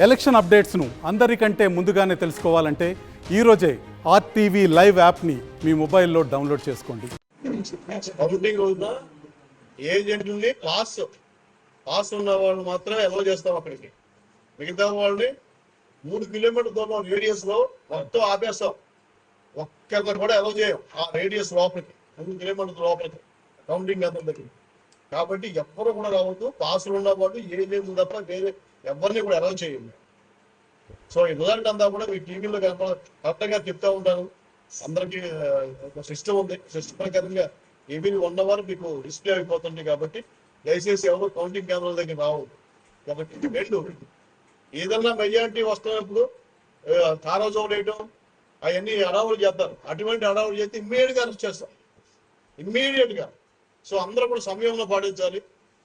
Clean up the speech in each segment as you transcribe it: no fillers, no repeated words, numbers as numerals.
Election అప్డేట్స్ను అందరికంటే ముందుగానే తెలుసుకోవాలంటే ఈరోజే ఆర్టీవీ లైవ్ యాప్ని మీ మొబైల్లో డౌన్లోడ్ చేసుకోండి. కౌంటింగ్ రోజున ఏజెంట్ని పాస్ ఉన్న వాళ్ళు మాత్రమే అలౌ చేస్తాం అక్కడికి. మిగతా వాళ్ళని 3 కిలోమీటర్ దూరం రేడియస్ లో మొత్తం ఆపేస్తాం. ఒక్కరిని కూడా అలౌ చేయం ఆ రేడియస్ లోపలికి, 3 కిలోమీటర్ లోపలికి కౌంటింగ్ అంత దగ్గర. కాబట్టి ఎవ్వరు కూడా రావద్దు. పాసులు ఉన్న వాళ్ళు ఏజెంట్ తప్ప వేరే ఎవరిని కూడా అలౌ చేయండి. సో ఈ రిజల్ట్ అంతా కూడా మీ టీవీలో కరెక్ట్గా చెప్తా ఉంటాను. అందరికీ ఒక సిస్టమ్ ఉంది. సిస్టమ్ ప్రకారంగా ఏబీని 1 అవర్ మీకు డిస్ప్లే అయిపోతుంది. కాబట్టి దయచేసి ఎవరు కౌంటింగ్ కేంద్రాల దగ్గర రావద్దు. కాబట్టి రెండు ఏదన్నా మెజారిటీ వస్తున్నప్పుడు తారాజోలు వేయటం అవన్నీ అడావులు చేస్తారు. అటువంటి అడావులు చేస్తే ఇమ్మీడియట్గా అరెస్ట్ చేస్తాం, ఇమ్మీడియట్గా. సో అందరూ కూడా సమయంలో పాటించాలి.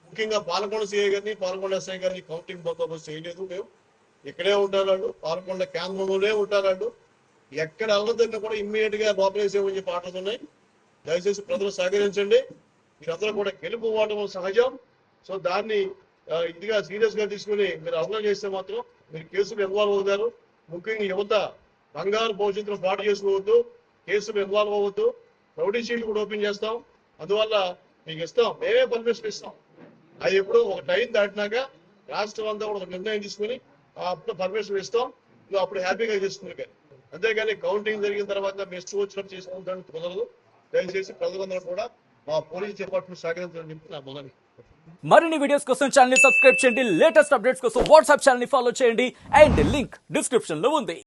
ముఖ్యంగా పాలకొండ సిఐ గారిని, పాలకొండ ఎస్ఐ గారిని కౌంటింగ్ బందోబస్తు చేయలేదు. మేము ఇక్కడే ఉంటారు, పాలకొండ కేంద్రంలోనే ఉంటారు. ఎక్కడ అల్లదన్నా కూడా ఇమ్మీడియట్గా లోపలేసేమని చెప్పి ఆటలు ఉన్నాయి. దయచేసి ప్రజలు సహకరించండి. మీరందరూ కూడా గెలుపు ఓటమి సహజం. సో దాన్ని ఇదిగా సీరియస్ గా తీసుకుని మీరు అమలు చేస్తే మాత్రం మీరు కేసులు ఇన్వాల్వ్ అవుతారు. ముఖ్యంగా యువత బంగారు భవిష్యత్తులో పాటు చేసుకోవద్దు, కేసులు ఇన్వాల్వ్ అవ్వద్దు. రౌడీ షీట్లు కూడా ఓపెన్ చేస్తాం. అందువల్ల మీకు ఇస్తాం, మేమే పర్మిషన్ ఇస్తాం. అది ఎప్పుడు ఒక టైం దాటినాక రాష్ట్రం అంతా కూడా ఒక నిర్ణయం తీసుకుని అప్పుడు పర్మిషన్ ఇస్తాం. నువ్వు అప్పుడు హ్యాపీగా చేసుకుని. అంతేగాని కౌంటింగ్ జరిగిన తర్వాత మీ ఇష్టం వచ్చినట్టు చేసుకుంటానికి కుదరదు. దయచేసి ప్రజలందరూ కూడా మా పోలీస్ డిపార్ట్మెంట్ సహకరించాలని చెప్పి నా మొదటి. మరిన్ని వీడియోస్ కోసం ఛానల్ ని సబ్స్క్రైబ్ చేయండి. లేటెస్ట్ అప్డేట్స్ కోసం వాట్సాప్ ఛానల్ ని ఫాలో చేయండి. అండ్ లింక్ డిస్క్రిప్షన్ లో ఉంది.